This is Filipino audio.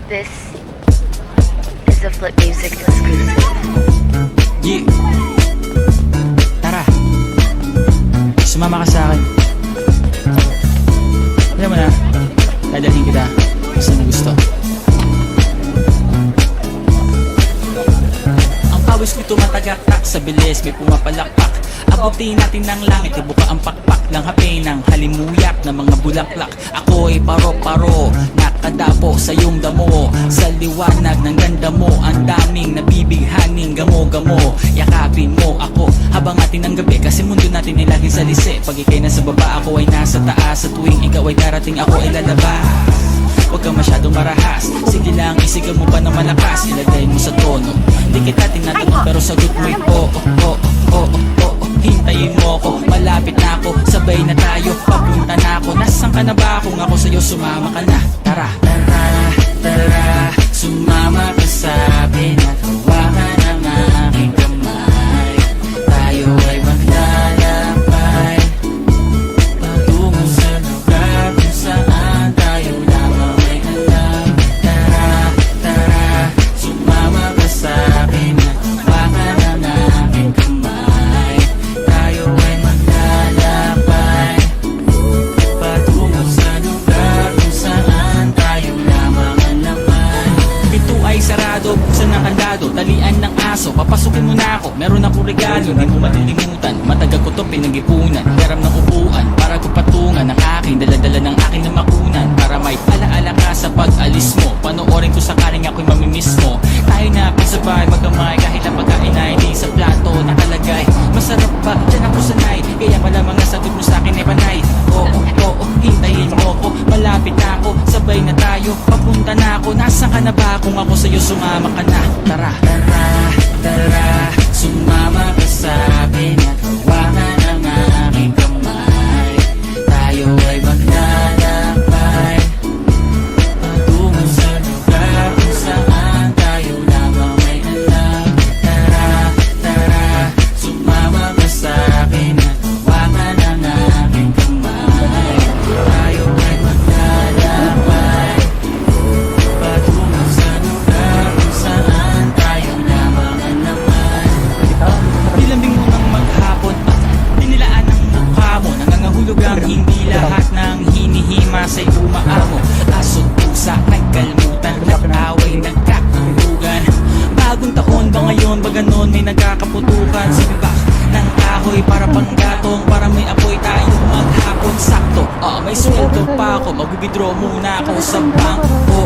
This is a Flip Music exclusive. Yeah. Tara, sumama ka sa akin. Alam mo na, dadalhin kita saan mo gusto. Ang pawis ko tumatagaktak sa bilis, may pumapalakpak. Abutin natin ng langit, ibuka ang pakpak ng hape ng halimuyak ng mga bulaklak. Ako ay paro-paro, nakadapo sa iyong damo. Sa liwanag ng ganda mo, ang daming nabibighaning gamo-gamo. Yakapin mo ako habang atin ang gabi, kasi mundo natin ay laging salisi. Pag ikay nasa baba, ako ay nasa taas. Sa tuwing ikaw ay darating, ako ay lalabas. Huwag ka masyadong marahas, sige lang, isigaw mo pa ng malakas. Ilagay mo sa tono, hindi kita tinatanong pero sagot mo'y oo. Hintayin mo ako, malapit na ako, sabay na tayo, papunta na ako. Nasaan ka na ba? Kung ako sa'yo, sumama ka na. Tara, sumama ka sa akin at hawakan ang aking kamay. Tayo ay maglalakbay patungo sa lugar kung saan tayo lamang ay alam. Tara, sumama ka sa akin at hawakan ang aking kamay. Tayo ay maglalakbay patungo sa lugar kung saan tayo lamang ang laman. Pito ay sarado, buksan ng kandado, talian ng aso, papasukin mo na ako. Meron akong regalo, hindi mo matilimutan. Matagal ko to pinag-ipunan, garam ng upuan para ko patungan ang aking daladala ng aking namakunan. Para may alaala ka sa pag-alis mo, panoorin ko sakaling ako'y mamimiss mo. Tayo na kasabay, magkamay kahit ang pagkain ay hindi sa plato nakalagay. Masarap ba? Diyan ako sanay, kaya pala mga sagot mo sa akin ay panay. Oo, hintayin mo ko, malapit na ako, sabay na tayo, papunta na ako. Nasaan ka na ba? Kung ako sa'yo, sumama ka na. Tara, sumama ka sa akin at hawakan ang aking kamay. Tayo ay maglalakbay patungo sa lugar kung saan tayo lamang ay alam. Tara, sumama ka sa akin at hawakan ang aking kamay. Tayo ay maglalakbay patungo sa lugar kung saan tayo lamang ang laman. Nilambing mo ng maghapon at dinilaan ang mukha mo. Nangangahulog ang hindi lahat ng hinihima sa'y umaamo. Aso't pusa, nagkalmutan, nag-away, nagkakahulugan. Bagong taon ba ngayon, ba ganon may nagkakaputukan? Sibibak ng kahoy para panggatong, para may apoy tayo maghapon sakto. May sweldo pa ako, mag-withdraw muna ako sa bangko.